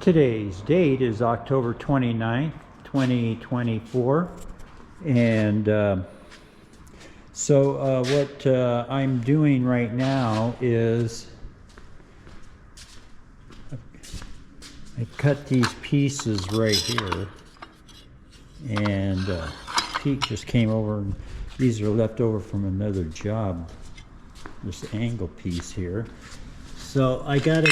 Today's date is October 29th, 2024, and what I'm doing right now is I cut these pieces right here, and Pete just came over, and these are left over from another job, this angle piece here. So I gotta,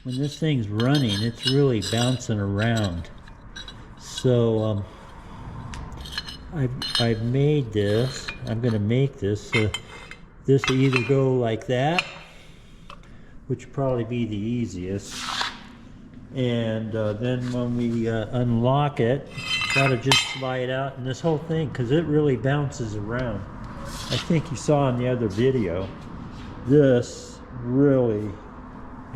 when this thing's running, it's really bouncing around. So I've made this. I'm going to make this. This will either go like that, which would probably be the easiest. And then when we unlock it, gotta just slide out, and this whole thing, because it really bounces around. I think you saw in the other video, this really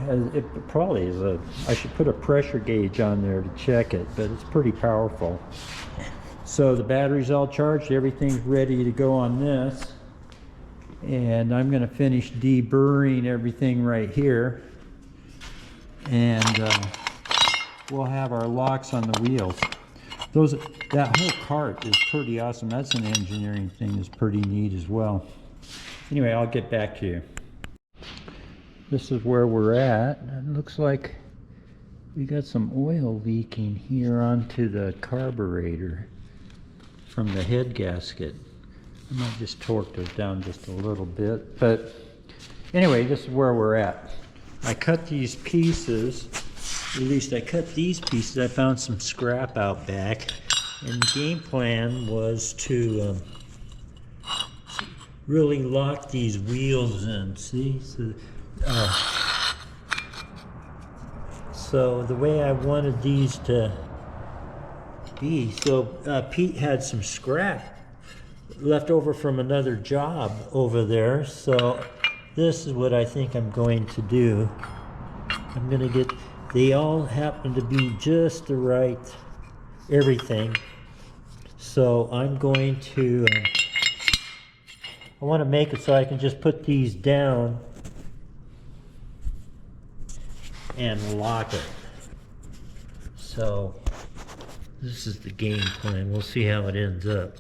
has, it probably is a, I should put a pressure gauge on there to check it, but it's pretty powerful. So the battery's all charged, everything's ready to go on this, and I'm going to finish deburring everything right here, and we'll have our locks on the wheels. That whole cart is pretty awesome. That's an engineering thing, is pretty neat as well. Anyway, I'll get back to you. This is where we're at. It looks like we got some oil leaking here onto the carburetor from the head gasket. I might just torque it down just a little bit, but anyway, this is where we're at. I cut these pieces, at least I cut these pieces. I found some scrap out back, and the game plan was to really lock these wheels in, see? So the way I wanted these to be, so Pete had some scrap left over from another job over there, so this is what I think I'm going to do. I'm going to get, they all happen to be just the right everything, so I'm going to, I want to make it so I can just put these down and lock it. So this is the game plan. We'll see how it ends up.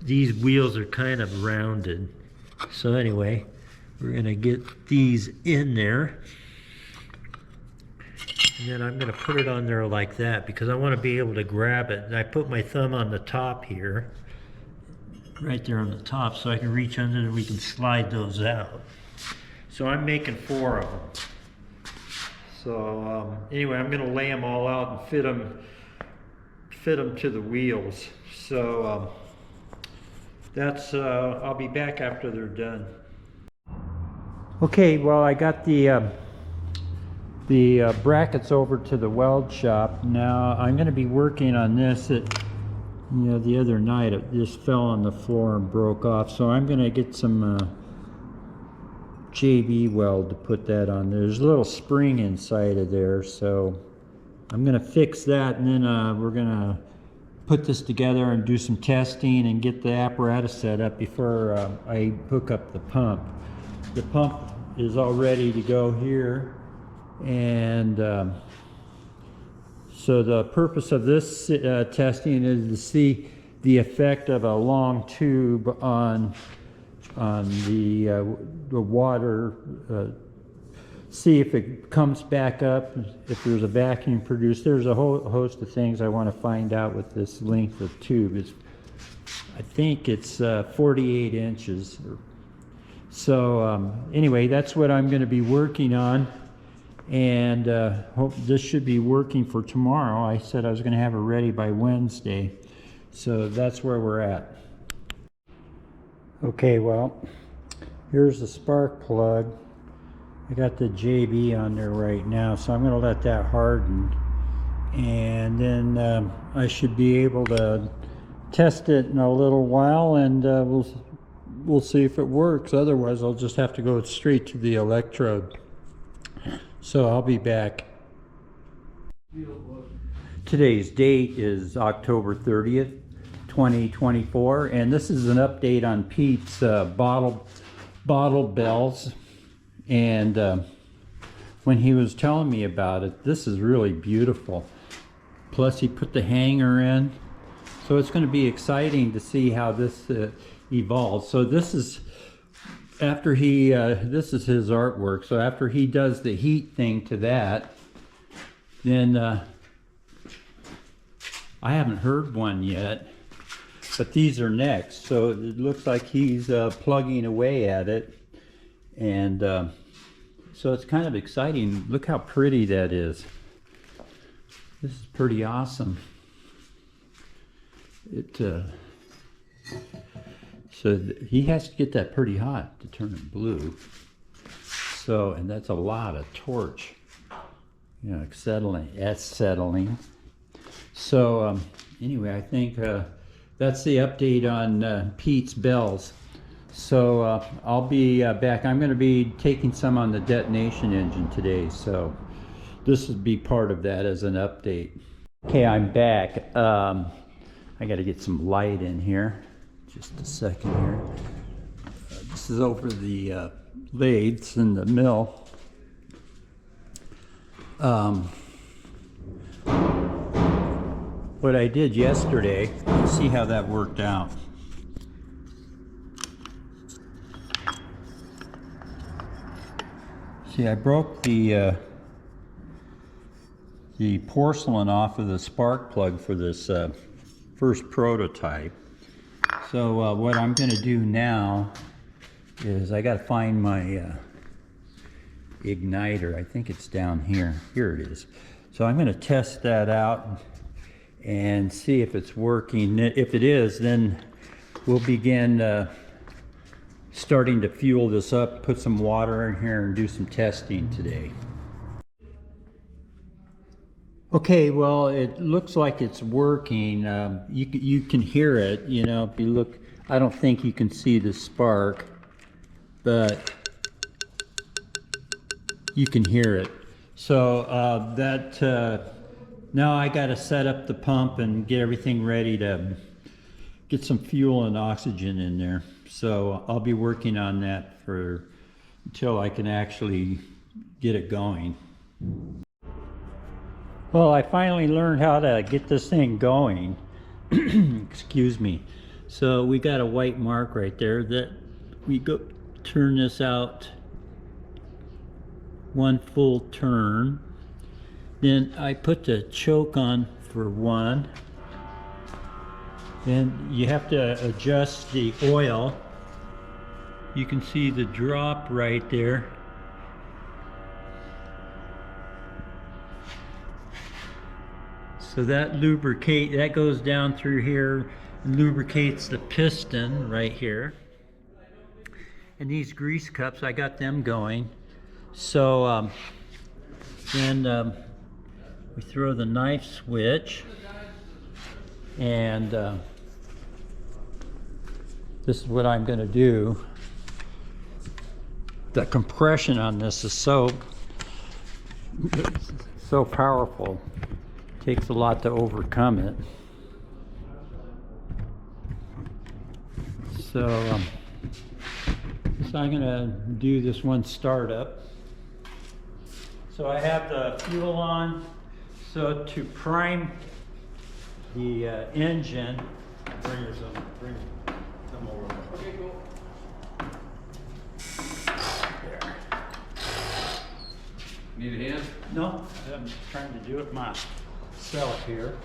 These wheels are kind of rounded. So anyway, we're going to get these in there. And then I'm going to put it on there like that because I want to be able to grab it. And I put my thumb on the top here, right there on the top, so I can reach under and we can slide those out. So I'm making 4 of them. So anyway, I'm going to lay them all out and fit them to the wheels. So that's I'll be back after they're done. Okay, well, I got the brackets over to the weld shop. Now I'm going to be working on this. The other night it just fell on the floor and broke off. So I'm going to get some JB weld to put that on. There's a little spring inside of there, so I'm going to fix that, and then we're going to put this together and do some testing and get the apparatus set up before I hook up the pump. The pump is all ready to go here, and so the purpose of this testing is to see the effect of a long tube on the water, see if it comes back up, if there's a vacuum produced. There's a whole host of things I want to find out with this length of tube. I think it's 48 inches. So anyway, that's what I'm going to be working on, and hope this should be working for tomorrow. I said I was going to have it ready by Wednesday, so that's where we're at. Okay, well, here's the spark plug. I got the JB on there right now, so I'm going to let that harden, and then I should be able to test it in a little while, and we'll see if it works. Otherwise, I'll just have to go straight to the electrode. So I'll be back. Today's date is October 30th. 2024, and this is an update on Pete's bottle bells, and when he was telling me about it. This is really beautiful. Plus he put the hanger in. So it's going to be exciting to see how this evolves. So this is after he, this is his artwork. So after he does the heat thing to that, then I haven't heard one yet, but these are next. So it looks like he's plugging away at it. And so it's kind of exciting. Look how pretty that is. This is pretty awesome. So he has to get that pretty hot to turn it blue. So, and that's a lot of torch. You know, acetylene. So anyway, I think that's the update on Pete's bells. So I'll be back. I'm going to be taking some on the Detonation engine today. So this would be part of that as an update. Okay, I'm back. I got to get some light in here. Just a second here. This is over the lathes in the mill. What I did yesterday, let's see how that worked out. See, I broke the porcelain off of the spark plug for this first prototype. So what I'm going to do now is I got to find my igniter. I think it's down here. Here it is. So I'm going to test that out and see if it's working. If it is, then we'll begin starting to fuel this up, put some water in here and do some testing today. Okay, well, it looks like it's working. You can hear it, you know, if you look. I don't think you can see the spark, but you can hear it. So now I got to set up the pump and get everything ready to get some fuel and oxygen in there. So I'll be working on that until I can actually get it going. Well, I finally learned how to get this thing going. Excuse me. So we got a white mark right there that we go turn this out one full turn. Then I put the choke on for one. Then you have to adjust the oil. You can see the drop right there. So that that goes down through here and lubricates the piston right here. And these grease cups, I got them going. So then we throw the knife switch, and this is what I'm going to do. The compression on this is so powerful. Takes a lot to overcome it. So I'm going to do this one startup. So I have the fuel on. So to prime the engine, bring some over. Okay, cool. There. Need a hand? No, I'm trying to do it myself here.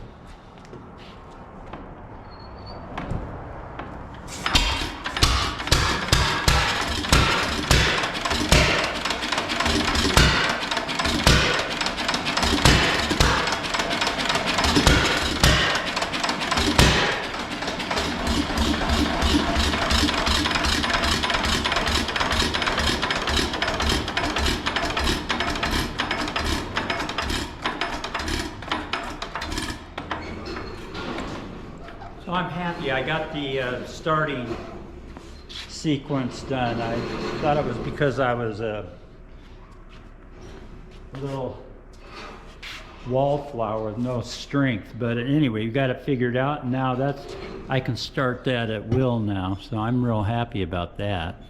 So I'm happy. I got the starting sequence done. I thought it was because I was a little wallflower with no strength, but anyway, you got it figured out, and now I can start that at will now, so I'm real happy about that.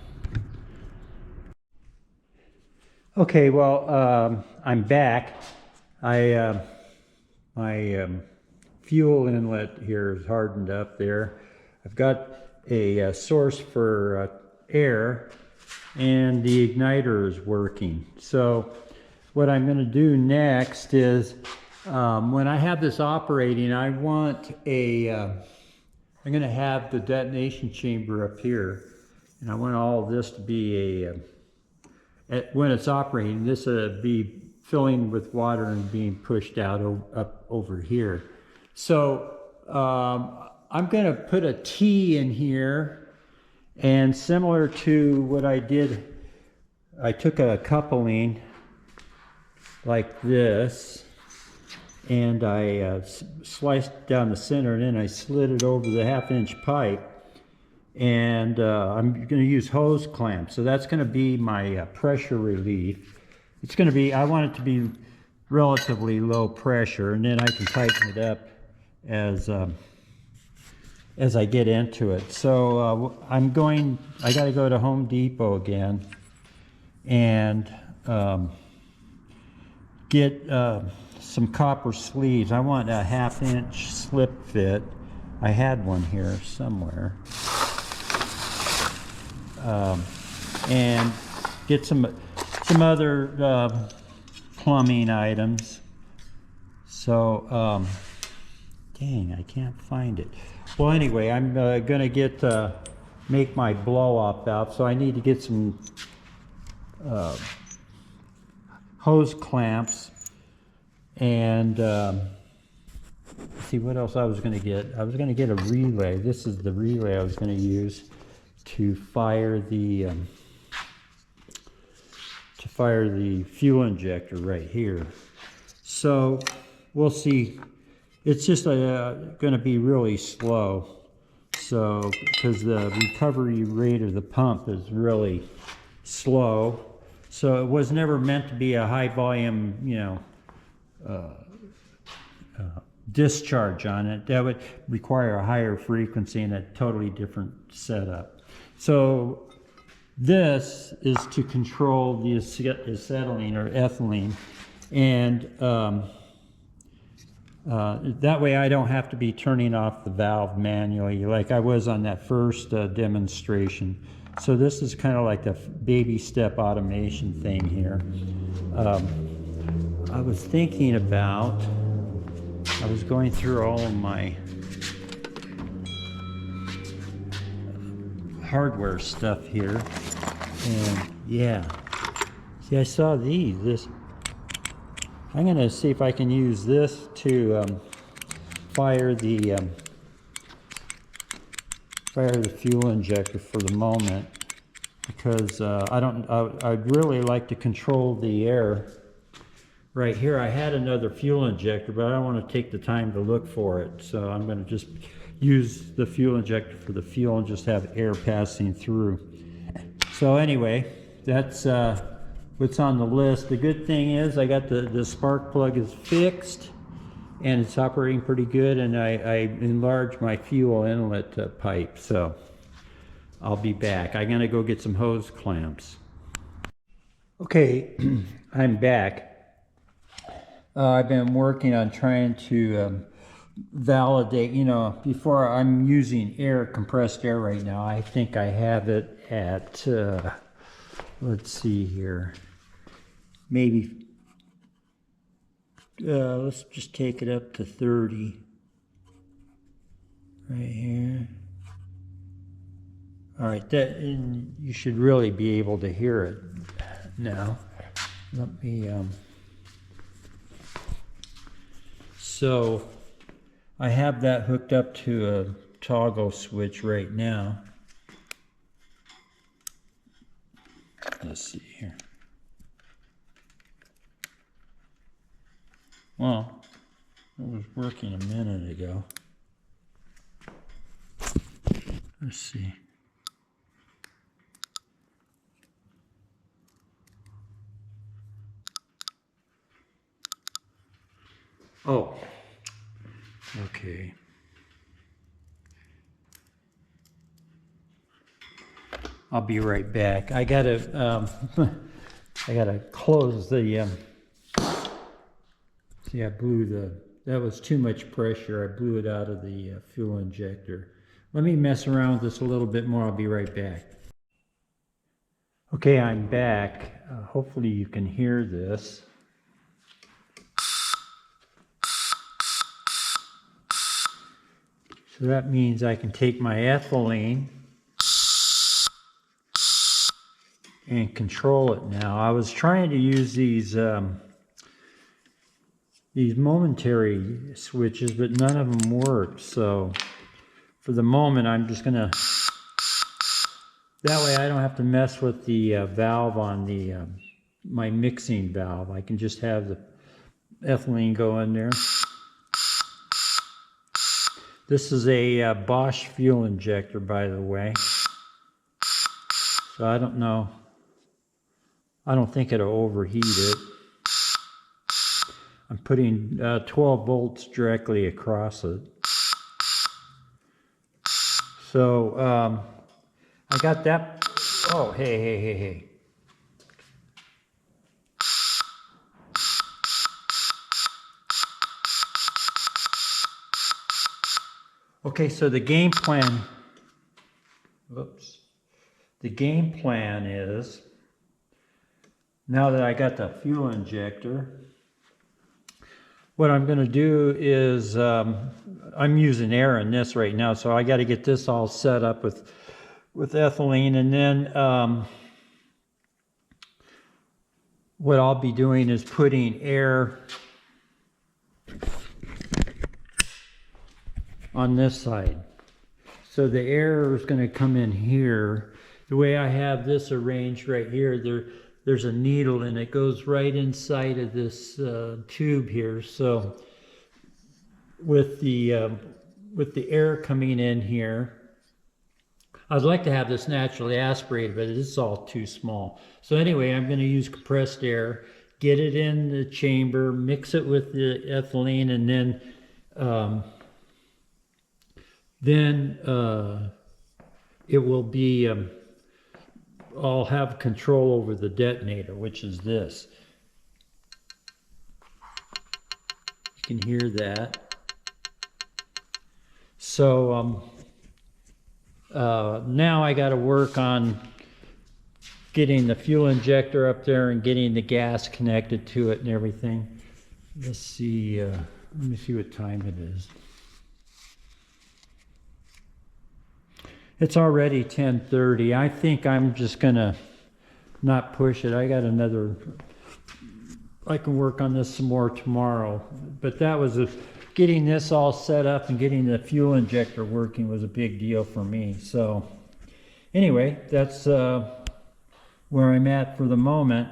Okay, well, I'm back. My fuel inlet here is hardened up there. I've got a source for air, and the igniter is working. So what I'm going to do next is, when I have this operating, I want I'm going to have the detonation chamber up here, and I want all of this to be when it's operating, this be filling with water and being pushed out up over here. So I'm going to put a T in here, and similar to what I did, I took a coupling like this, and I sliced down the center, and then I slid it over the 1/2-inch pipe. And I'm going to use hose clamps. So that's going to be my pressure relief. It's going to be, I want it to be relatively low pressure, and then I can tighten it up as I get into it. So I got to go to Home Depot again and get some copper sleeves. I want a 1/2-inch slip fit. I had one here somewhere. And get some other plumbing items. So, dang, I can't find it. Well, anyway, I'm gonna make my blow-off valve, so I need to get some hose clamps, and see what else I was gonna get. I was gonna get a relay. This is the relay I was gonna use to fire the fuel injector right here. So we'll see. It's just going to be really slow. So because the recovery rate of the pump is really slow, so it was never meant to be a high volume, discharge on it. That would require a higher frequency and a totally different setup. So this is to control the acetylene or ethylene, and that way I don't have to be turning off the valve manually like I was on that first demonstration. So this is kind of like the baby step automation thing here. I was thinking about, I was going through all of my hardware stuff here, and yeah, see, I saw this. I'm gonna see if I can use this to fire the fuel injector for the moment, because I'd really like to control the air right here. I had another fuel injector, but I don't want to take the time to look for it, so I'm going to just use the fuel injector for the fuel and just have air passing through. So anyway, that's what's on the list. The good thing is I got the spark plug is fixed, and it's operating pretty good, and I enlarged my fuel inlet pipe. So I'll be back. I'm gonna go get some hose clamps. Okay, I'm back. I've been working on trying to validate, before I'm using compressed air right now. I think I have it at, let's see here, maybe, let's just take it up to 30 right here. All right, and you should really be able to hear it now. Let me, so I have that hooked up to a toggle switch right now. Let's see here. Well, it was working a minute ago. Let's see. Oh, okay. I'll be right back. I gotta I gotta close the, see, I blew that was too much pressure. I blew it out of the fuel injector. Let me mess around with this a little bit more. I'll be right back. Okay, I'm back. Hopefully you can hear this. So that means I can take my ethylene and control it now. I was trying to use these momentary switches, but none of them worked. So for the moment, I'm just gonna, that way I don't have to mess with the valve on the my mixing valve. I can just have the ethylene go in there. This is a Bosch fuel injector, by the way. So I don't know. I don't think it'll overheat it. I'm putting 12 volts directly across it. So I got that. Oh, hey. Okay, so the game plan, the game plan is, now that I got the fuel injector, what I'm going to do is, I'm using air in this right now, so I got to get this all set up with ethylene, and then what I'll be doing is putting air on this side. So the air is going to come in here. The way I have this arranged right here, there's a needle and it goes right inside of this tube here. So with the air coming in here, I'd like to have this naturally aspirated, but it's all too small. So anyway, I'm going to use compressed air, get it in the chamber, mix it with the ethylene, and then it will be, I'll have control over the detonator, which is this. You can hear that. So now I got to work on getting the fuel injector up there and getting the gas connected to it and everything. Let's see, let me see what time it is. It's already 10:30. I think I'm just gonna not push it. I can work on this some more tomorrow. But that was getting this all set up and getting the fuel injector working was a big deal for me. So anyway, that's where I'm at for the moment.